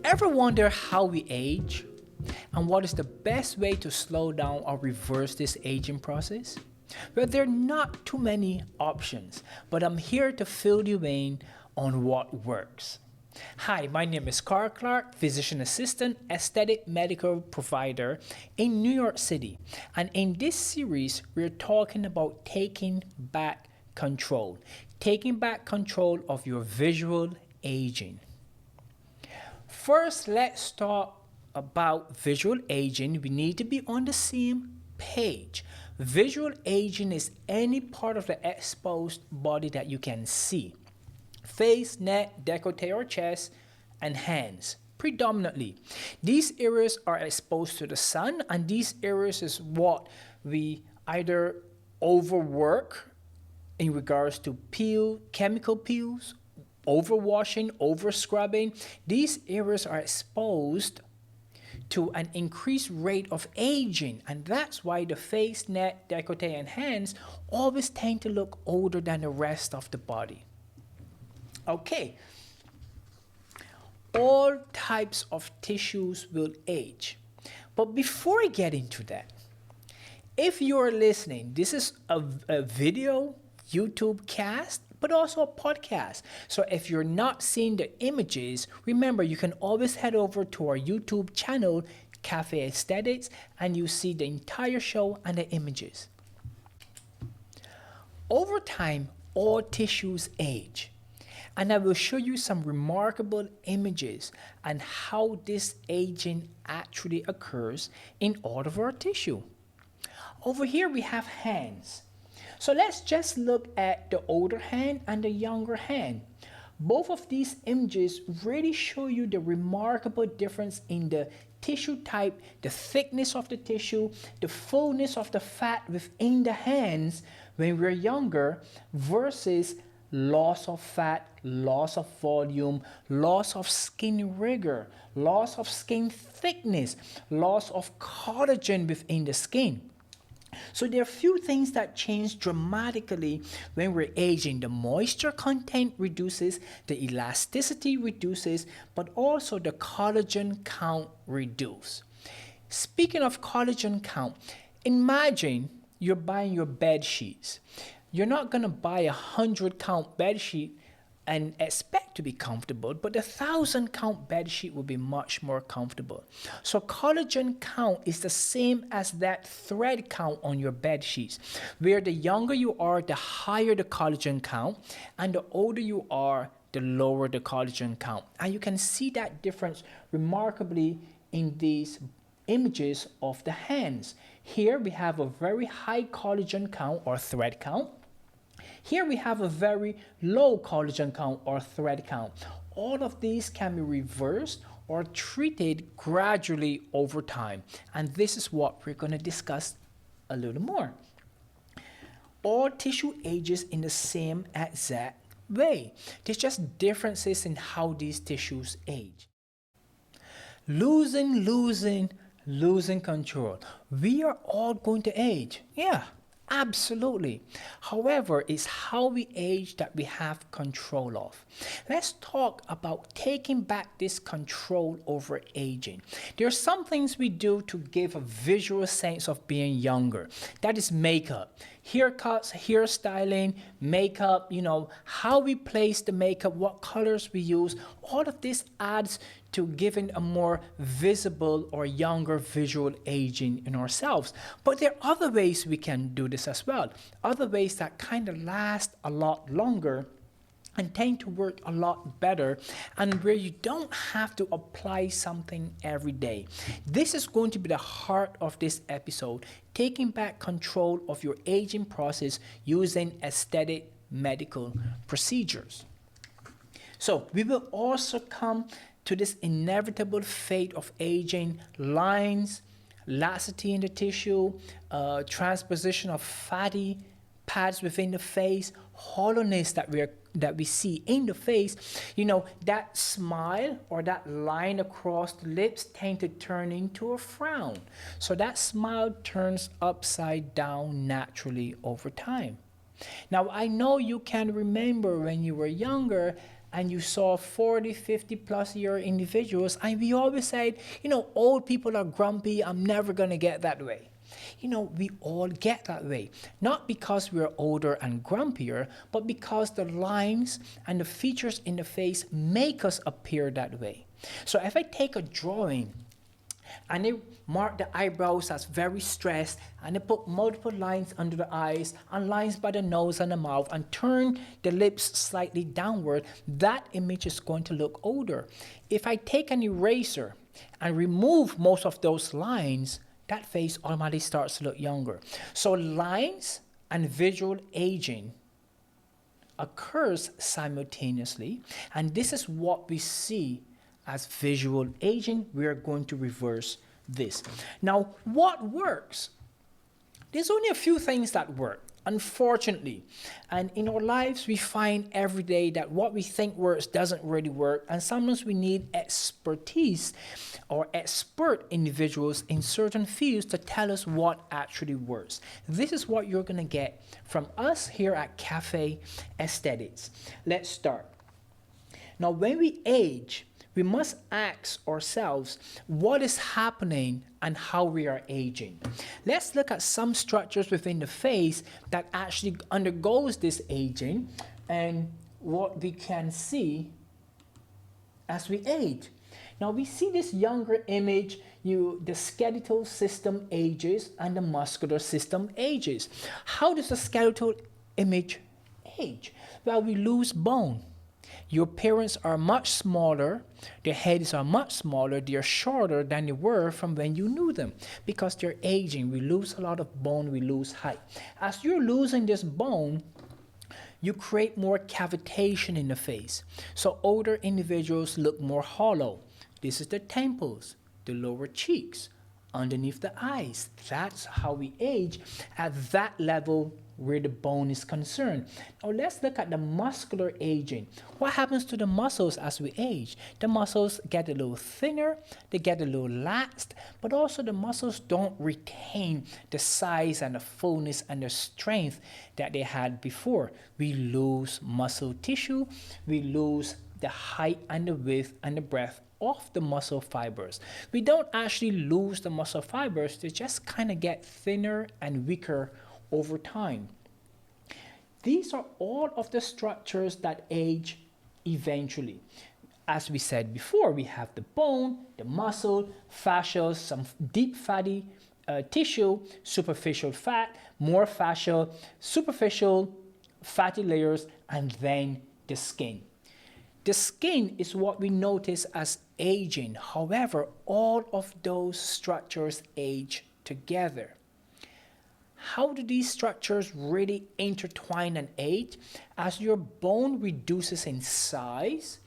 Ever wonder how we age? And what is the best way to slow down or reverse this aging process? Well, there are not too many options, but I'm here to fill you in on what works. Hi, my name is Clarke, physician assistant, aesthetic medical provider in New York City. And in this series, we're talking about taking back control of your visual aging. First, let's talk about visual aging. We need to be on the same page. Visual aging is any part of the exposed body that you can see. Face, neck, décolleté or chest, and hands, predominantly. These areas are exposed to the sun, and these areas is what we either overwork in regards to chemical peels, overwashing, overscrubbing. These areas are exposed to an increased rate of aging, and that's why the face, neck, décolleté, and hands always tend to look older than the rest of the body. Okay, all types of tissues will age, but before I get into that, if you're listening, this is a video YouTube cast, but also a podcast. So if you're not seeing the images, remember you can always head over to our YouTube channel, Cafe Aesthetics, and you see the entire show and the images. Over time, all tissues age. And I will show you some remarkable images and how this aging actually occurs in all of our tissue. Over here we have hands. So let's just look at the older hand and the younger hand. Both of these images really show you the remarkable difference in the tissue type, the thickness of the tissue, the fullness of the fat within the hands when we're younger versus loss of fat, loss of volume, loss of skin rigor, loss of skin thickness, loss of collagen within the skin. So there are a few things that change dramatically when we're aging. The moisture content reduces, the elasticity reduces, but also the collagen count reduces. Speaking of collagen count, imagine you're buying your bed sheets. You're not going to buy 100 count bed sheet and expect to be comfortable, but the 1,000 count bed sheet will be much more comfortable. So collagen count is the same as that thread count on your bed sheets, where the younger you are, the higher the collagen count, and the older you are, the lower the collagen count. And you can see that difference remarkably in these images of the hands. Here we have a very high collagen count or thread count. Here we have a very low collagen count or thread count. All of these can be reversed or treated gradually over time. And this is what we're going to discuss a little more. All tissue ages in the same exact way. There's just differences in how these tissues age. Losing control. We are all going to age. Yeah. Absolutely. However, it's how we age that we have control of. Let's talk about taking back this control over aging. There are some things we do to give a visual sense of being younger. That is makeup, haircuts, hairstyling, makeup, how we place the makeup, what colors we use. All of this adds to giving a more visible or younger visual aging in ourselves. But there are other ways we can do this as well. Other ways that kind of last a lot longer and tend to work a lot better, and where you don't have to apply something every day. This is going to be the heart of this episode, taking back control of your aging process using aesthetic medical procedures. So we will also come to this inevitable fate of aging: lines, laxity in the tissue, transposition of fatty pads within the face, hollowness that we see in the face. That smile or that line across the lips tend to turn into a frown. So that smile turns upside down naturally over time. Now, I know you can remember when you were younger and you saw 40, 50 plus year individuals, and we always said, old people are grumpy, I'm never going to get that way. We all get that way, not because we're older and grumpier, but because the lines and the features in the face make us appear that way. So if I take a drawing and they mark the eyebrows as very stressed, and they put multiple lines under the eyes and lines by the nose and the mouth and turn the lips slightly downward, that image is going to look older. If I take an eraser and remove most of those lines, that face automatically starts to look younger. So lines and visual aging occurs simultaneously, and this is what we see as visual aging. We are going to reverse this. Now, what works? There's only a few things that work, unfortunately. And in our lives, we find every day that what we think works doesn't really work. And sometimes we need expertise or expert individuals in certain fields to tell us what actually works. This is what you're going to get from us here at Cafe Aesthetics. Let's start. Now, when we age, we must ask ourselves what is happening and how we are aging. Let's look at some structures within the face that actually undergoes this aging and what we can see as we age. Now we see this younger image, the skeletal system ages and the muscular system ages. How does the skeletal image age? Well, we lose bone. Your parents are much smaller, their heads are much smaller, they're shorter than they were from when you knew them because they're aging. We lose a lot of bone, we lose height. As you're losing this bone, you create more cavitation in the face. So older individuals look more hollow. This is the temples, the lower cheeks, underneath the eyes. That's how we age at that level where the bone is concerned. Now let's look at the muscular aging. What happens to the muscles as we age? The muscles get a little thinner, they get a little laxed, but also the muscles don't retain the size and the fullness and the strength that they had before. We lose muscle tissue, we lose the height and the width and the breadth of the muscle fibers. We don't actually lose the muscle fibers, they just kind of get thinner and weaker over time. These are all of the structures that age eventually. As we said before, we have the bone, the muscle, fascia, some deep fatty tissue, superficial fat, more fascia, superficial fatty layers, and then the skin. The skin is what we notice as aging. However, all of those structures age together. How do these structures really intertwine and age? As your bone reduces in size,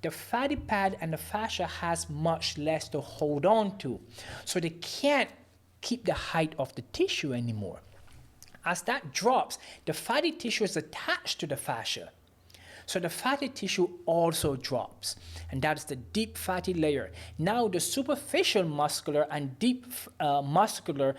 the fatty pad and the fascia has much less to hold on to. So they can't keep the height of the tissue anymore. As that drops, the fatty tissue is attached to the fascia. So the fatty tissue also drops, and that is the deep fatty layer. Now the superficial muscular and deep muscular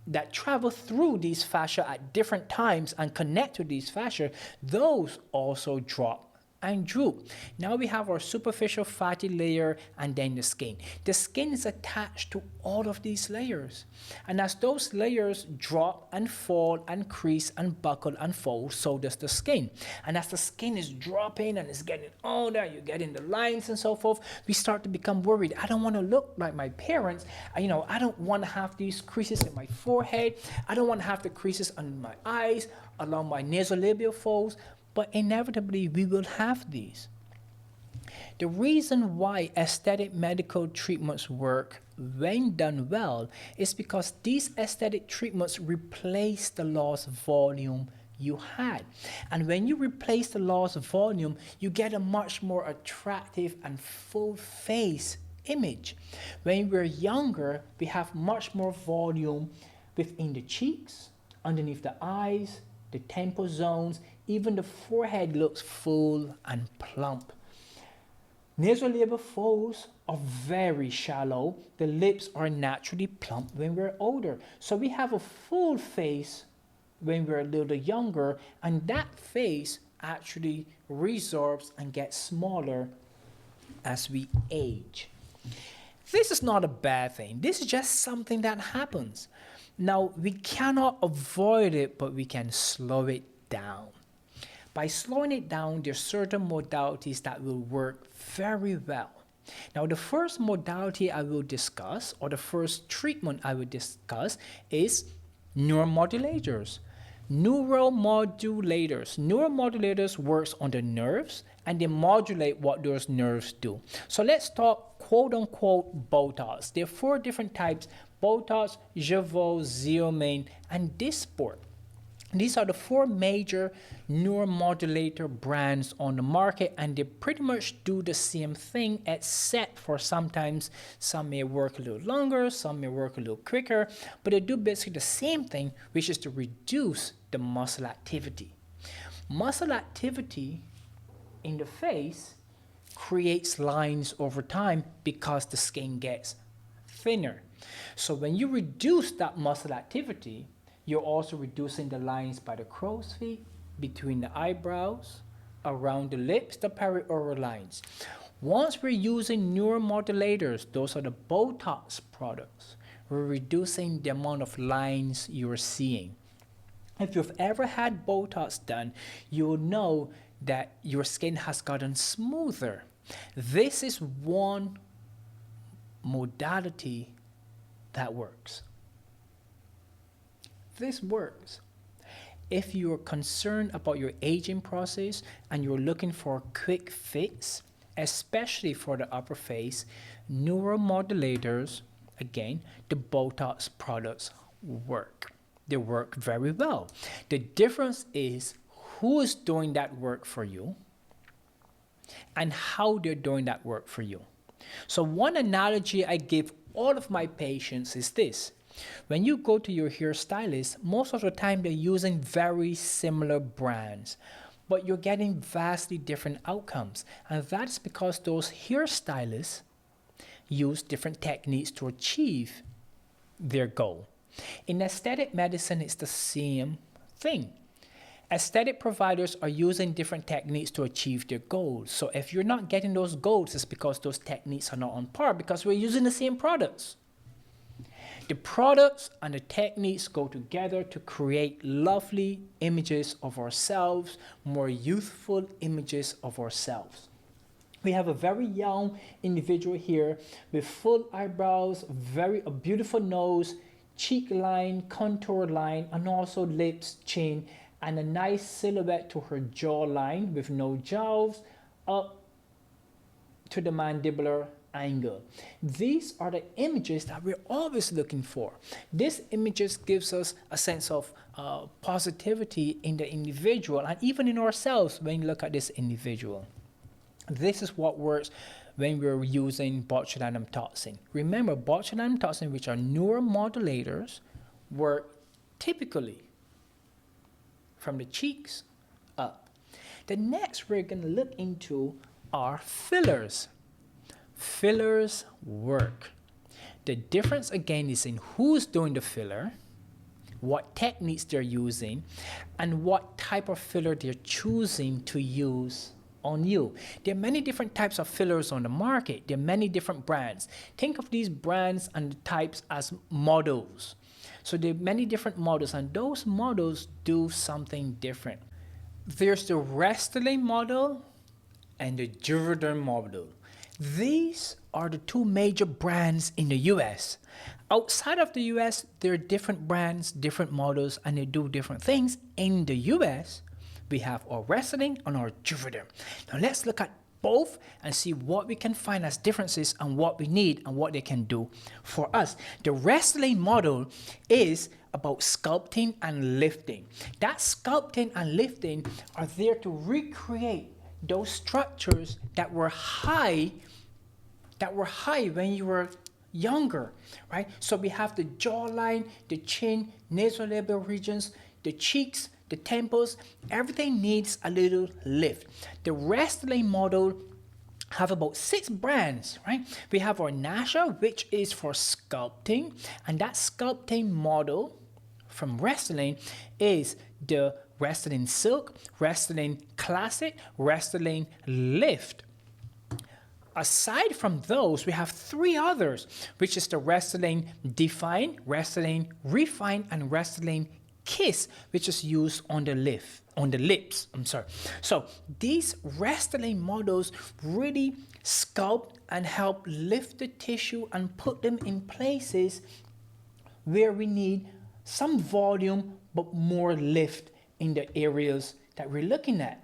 that travel through these fascia at different times and connect to these fascia, those also drop and droop. Now we have our superficial fatty layer and then the skin. The skin is attached to all of these layers. And as those layers drop and fall and crease and buckle and fold, so does the skin. And as the skin is dropping and it's getting older, you're getting the lines and so forth, we start to become worried. I don't want to look like my parents. I don't want to have these creases in my forehead. I don't want to have the creases under my eyes, along my nasolabial folds. But inevitably, we will have these. The reason why aesthetic medical treatments work when done well is because these aesthetic treatments replace the lost volume you had. And when you replace the lost volume, you get a much more attractive and full face image. When we're younger, we have much more volume within the cheeks, underneath the eyes, the temple zones, even the forehead looks full and plump. Nasolabial folds are very shallow. The lips are naturally plump when we're older. So we have a full face when we're a little younger, and that face actually resorbs and gets smaller as we age. This is not a bad thing. This is just something that happens. Now, we cannot avoid it, but we can slow it down. By slowing it down, there are certain modalities that will work very well. Now, the first modality I will discuss, or the first treatment I will discuss, is neuromodulators. Neuromodulators works on the nerves and they modulate what those nerves do. So let's talk quote unquote Botox. There are 4 different types: Botox, Jeuveau, Xeomin, and Dysport. These are the 4 major neuromodulator brands on the market, and they pretty much do the same thing, except for sometimes some may work a little longer, some may work a little quicker, but they do basically the same thing, which is to reduce the muscle activity. Muscle activity in the face creates lines over time because the skin gets thinner. So when you reduce that muscle activity, you're also reducing the lines by the crow's feet, between the eyebrows, around the lips, the perioral lines. Once we're using neuromodulators, those are the Botox products, we're reducing the amount of lines you're seeing. If you've ever had Botox done, you'll know that your skin has gotten smoother. This is one modality that works. This works. If you're concerned about your aging process and you're looking for quick fix, especially for the upper face, neuromodulators, again, the Botox products work. They work very well. The difference is who is doing that work for you and how they're doing that work for you. So one analogy I give all of my patients is this. When you go to your hairstylist, most of the time they're using very similar brands, but you're getting vastly different outcomes. And that's because those hairstylists use different techniques to achieve their goal. In aesthetic medicine, it's the same thing. Aesthetic providers are using different techniques to achieve their goals. So if you're not getting those goals, it's because those techniques are not on par, because we're using the same products. The products and the techniques go together to create lovely images of ourselves, more youthful images of ourselves. We have a very young individual here with full eyebrows, a beautiful nose, cheek line, contour line, and also lips, chin, and a nice silhouette to her jawline with no jowls up to the mandibular angle. These are the images that we're always looking for. This images gives us a sense of positivity in the individual and even in ourselves when you look at this individual. This is what works when we're using botulinum toxin. Remember, botulinum toxin, which are neuromodulators, work typically from the cheeks up. The next we're going to look into are fillers. Fillers work. The difference again is in who's doing the filler, what techniques they're using, and what type of filler they're choosing to use on you. There are many different types of fillers on the market. There are many different brands. Think of these brands and the types as models. So there are many different models, and those models do something different. There's the Restylane model and the Juvederm model. These are the 2 major brands in the US. Outside of the US, there are different brands, different models, and they do different things. In the US, we have our Restylane and our Juvederm. Now let's look at both and see what we can find as differences and what we need and what they can do for us. The Restylane model is about sculpting and lifting. That sculpting and lifting are there to recreate those structures that were high when you were younger, right? So we have the jawline, the chin, nasolabial regions, the cheeks, the temples. Everything needs a little lift. The Restylane model have about 6 brands, right? We have our Nasha, which is for sculpting, and that sculpting model from Restylane is the Restylane Silk, Restylane Classic, Restylane Lift. Aside from those, we have 3 others, which is the Restylane Define, Restylane Refine, and Restylane Kiss, which is used on the lips. So these Restylane models really sculpt and help lift the tissue and put them in places where we need some volume but more lift in the areas that we're looking at.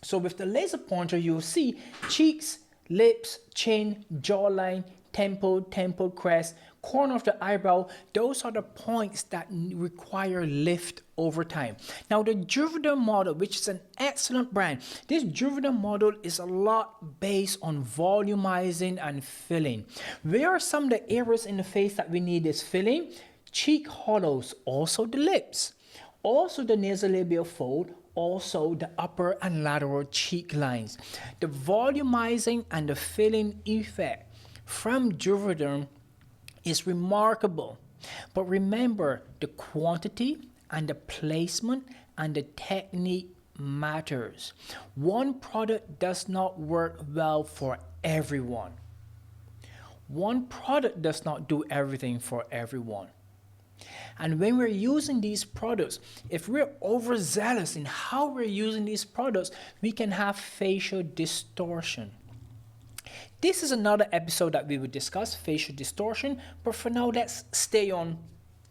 So with the laser pointer, you'll see cheeks, lips, chin, jawline, temple crest, corner of the eyebrow. Those are the points that require lift over time. Now the Juvederm model, which is an excellent brand, this Juvederm model is a lot based on volumizing and filling. Where are some of the areas in the face that we need this filling? Cheek hollows, also the lips, also the nasolabial fold, also the upper and lateral cheek lines. The volumizing and the filling effect from Juvederm is remarkable. But remember, the quantity and the placement and the technique matters. One product does not work well for everyone. One product does not do everything for everyone. And when we're using these products, if we're overzealous in how we're using these products, we can have facial distortion. This is another episode that we will discuss, facial distortion, but for now, let's stay on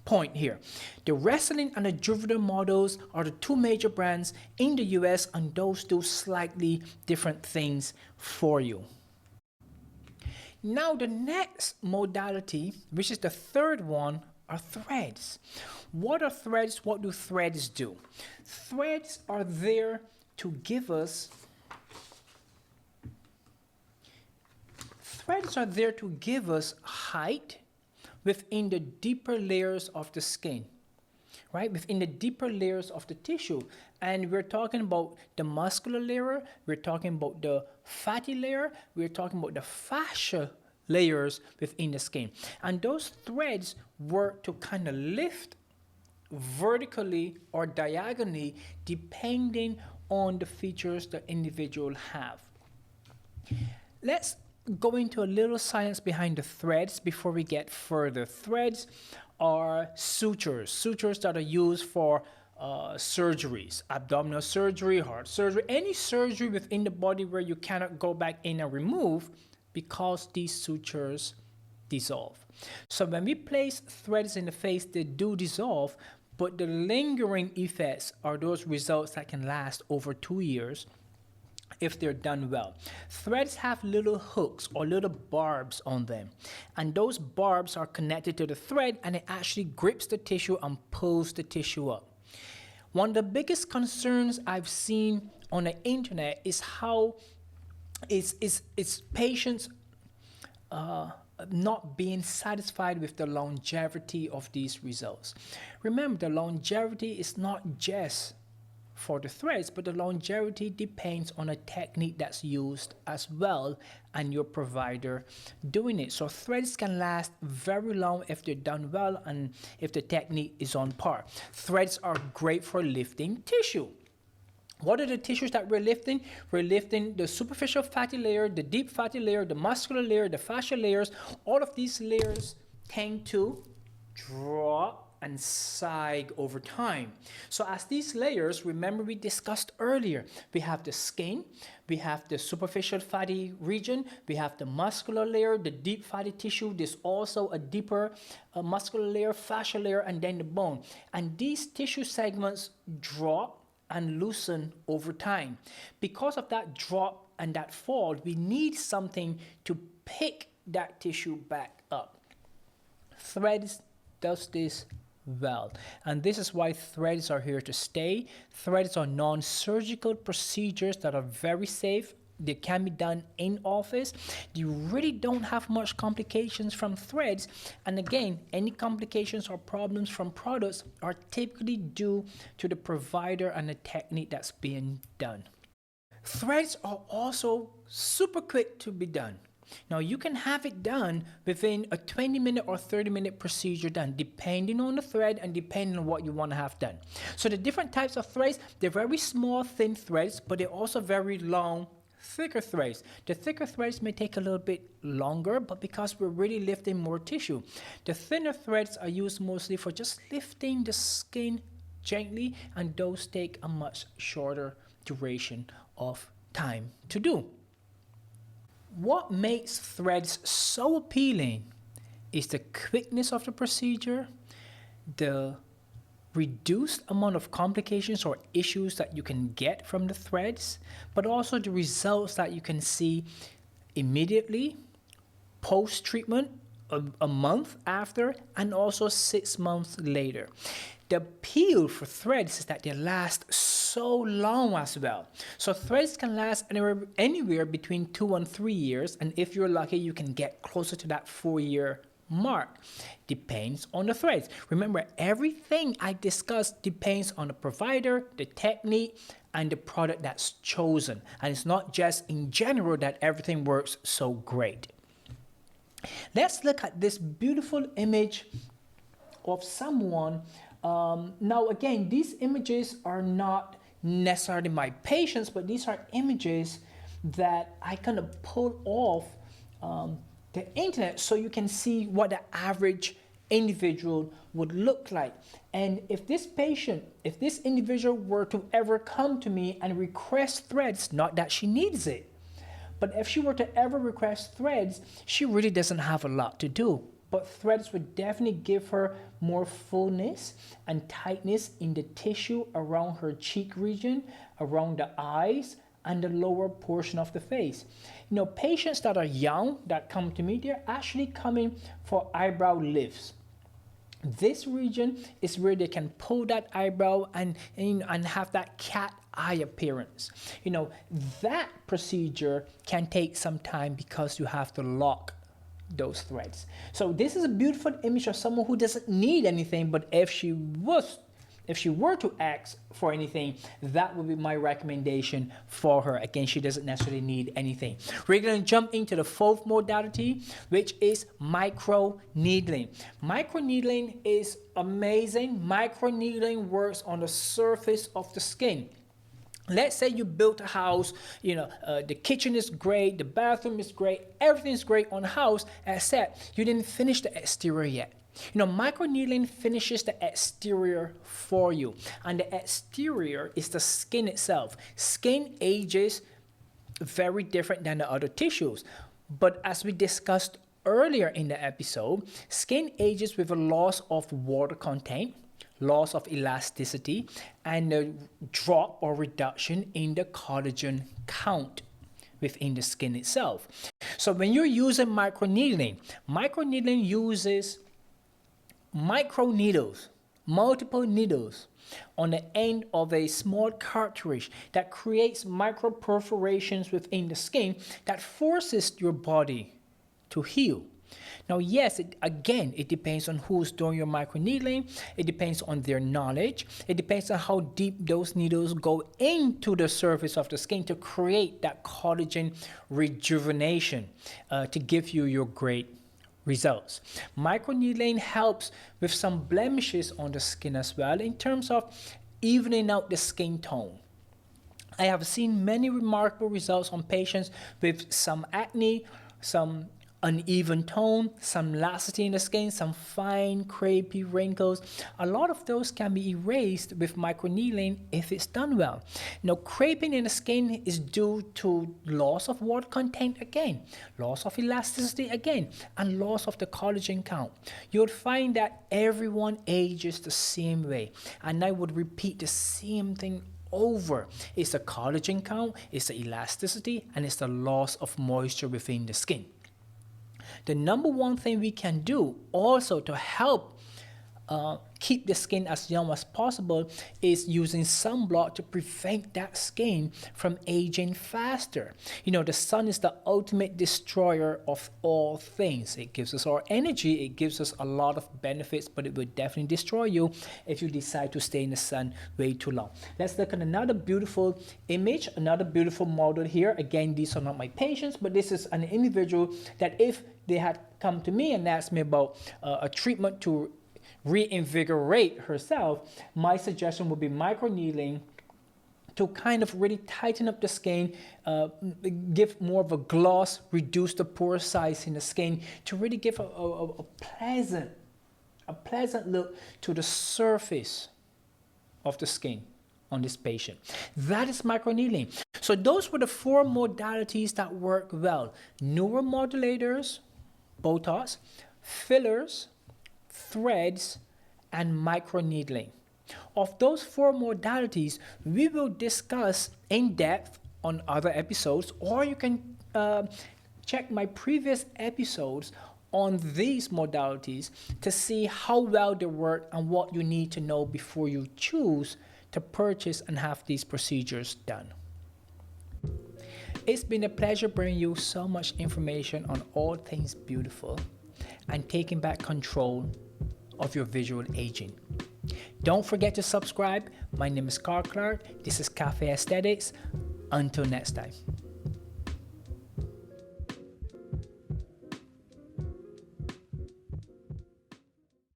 point here. The Restylane and the Juvederm models are the 2 major brands in the US, and those do slightly different things for you. Now, the next modality, which is the 3rd one, are threads. What are threads? What do threads do? Threads are there to give us height within the deeper layers of the skin, right? Within the deeper layers of the tissue. And we're talking about the muscular layer, we're talking about the fatty layer, we're talking about the fascia layers within the skin. And those threads work to kind of lift vertically or diagonally depending on the features the individual have. Let's go into a little science behind the threads before we get further. Threads are sutures that are used for surgeries, abdominal surgery, heart surgery, any surgery within the body where you cannot go back in and remove, because these sutures dissolve. So when we place threads in the face, they do dissolve, but the lingering effects are those results that can last over 2 years if they're done well. Threads have little hooks or little barbs on them, and those barbs are connected to the thread, and it actually grips the tissue and pulls the tissue up. One of the biggest concerns I've seen on the internet is how it's patients not being satisfied with the longevity of these results. Remember, the longevity is not just for the threads, but the longevity depends on a technique that's used as well and your provider doing it. So threads can last very long if they're done well and if the technique is on par. Threads are great for lifting tissue. What are the tissues that we're lifting? We're lifting the superficial fatty layer, the deep fatty layer, the muscular layer, the fascial layers. All of these layers tend to drop and sag over time. So as these layers, remember we discussed earlier, we have the skin, we have the superficial fatty region, we have the muscular layer, the deep fatty tissue. There's also a deeper muscular layer, fascial layer, and then the bone. And these tissue segments drop and loosen over time. Because of that drop and that fall, we need something to pick that tissue back up. Threads does this well, and this is why threads are here to stay. Threads are non-surgical procedures that are very safe. They can be done in office. You really don't have much complications from threads. And again, any complications or problems from products are typically due to the provider and the technique that's being done. Threads are also super quick to be done. Now you can have it done within a 20-minute or 30-minute procedure done, depending on the thread and depending on what you want to have done. So the different types of threads, they're very small, thin threads, but they're also very long, thicker threads. The thicker threads may take a little bit longer, but because we're really lifting more tissue. The thinner threads are used mostly for just lifting the skin gently, and those take a much shorter duration of time to do. What makes threads so appealing is the quickness of the procedure, the reduced amount of complications or issues that you can get from the threads, but also the results that you can see immediately, post-treatment, a month after, and also 6 months later. The appeal for threads is that they last so long as well. So threads can last anywhere between 2 and 3 years, and if you're lucky, you can get closer to that 4-year mark. Depends on the threads. Remember, everything I discussed depends on the provider, the technique, and the product that's chosen. And it's not just in general that everything works so great. Let's look at this beautiful image of someone. Now again, these images are not necessarily my patients, but these are images that I kind of pulled off the internet so you can see what the average individual would look like. And if this individual were to ever come to me and request threads, not that she needs it, but if she were to ever request threads, she really doesn't have a lot to do. But threads would definitely give her more fullness and tightness in the tissue around her cheek region, around the eyes, and the lower portion of the face. You know, patients that are young that come to me, they're actually coming for eyebrow lifts. This region is where they can pull that eyebrow and have that cat eye appearance. You know, that procedure can take some time because you have to lock those threads. So this is a beautiful image of someone who doesn't need anything, but if she were to ask for anything, that would be my recommendation for her. Again, she doesn't necessarily need anything. We're going to jump into the fourth modality, which is microneedling. Microneedling is amazing. Microneedling works on the surface of the skin. Let's say you built a house, the kitchen is great, the bathroom is great, everything is great on the house, except you didn't finish the exterior yet. Microneedling finishes the exterior for you, and the exterior is the skin itself. Skin ages very different than the other tissues, but as we discussed earlier in the episode, skin ages with a loss of water content, loss of elasticity, and a drop or reduction in the collagen count within the skin itself. So when you're using microneedling uses micro needles, multiple needles on the end of a small cartridge that creates micro perforations within the skin that forces your body to heal. Now, yes, it depends on who's doing your microneedling. It depends on their knowledge. It depends on how deep those needles go into the surface of the skin to create that collagen rejuvenation to give you your great results. Microneedling helps with some blemishes on the skin as well in terms of evening out the skin tone. I have seen many remarkable results on patients with some acne, some uneven tone, some laxity in the skin, some fine crepey wrinkles. A lot of those can be erased with microneedling if it's done well. Now, creping in the skin is due to loss of water content again, loss of elasticity again, and loss of the collagen count. You'll find that everyone ages the same way, and I would repeat the same thing over. It's the collagen count, it's the elasticity, and it's the loss of moisture within the skin. The number one thing we can do also to help keep the skin as young as possible is using sunblock to prevent that skin from aging faster. You know, the sun is the ultimate destroyer of all things. It gives us our energy, it gives us a lot of benefits, but it will definitely destroy you if you decide to stay in the sun way too long. Let's look at another beautiful image, another beautiful model here. Again, these are not my patients, but this is an individual that if they had come to me and asked me about a treatment to reinvigorate herself, my suggestion would be microneedling to kind of really tighten up the skin, give more of a gloss, reduce the pore size in the skin to really give a pleasant look to the surface of the skin on this patient. That is microneedling. So those were the 4 modalities that work well: neuromodulators, Botox, fillers, threads, and microneedling. Of those 4 modalities, we will discuss in depth on other episodes, or you can check my previous episodes on these modalities to see how well they work and what you need to know before you choose to purchase and have these procedures done. It's been a pleasure bringing you so much information on all things beautiful and taking back control of your visual aging. Don't forget to subscribe. My name is Clarke. This is Cafe Aesthetics. Until next time.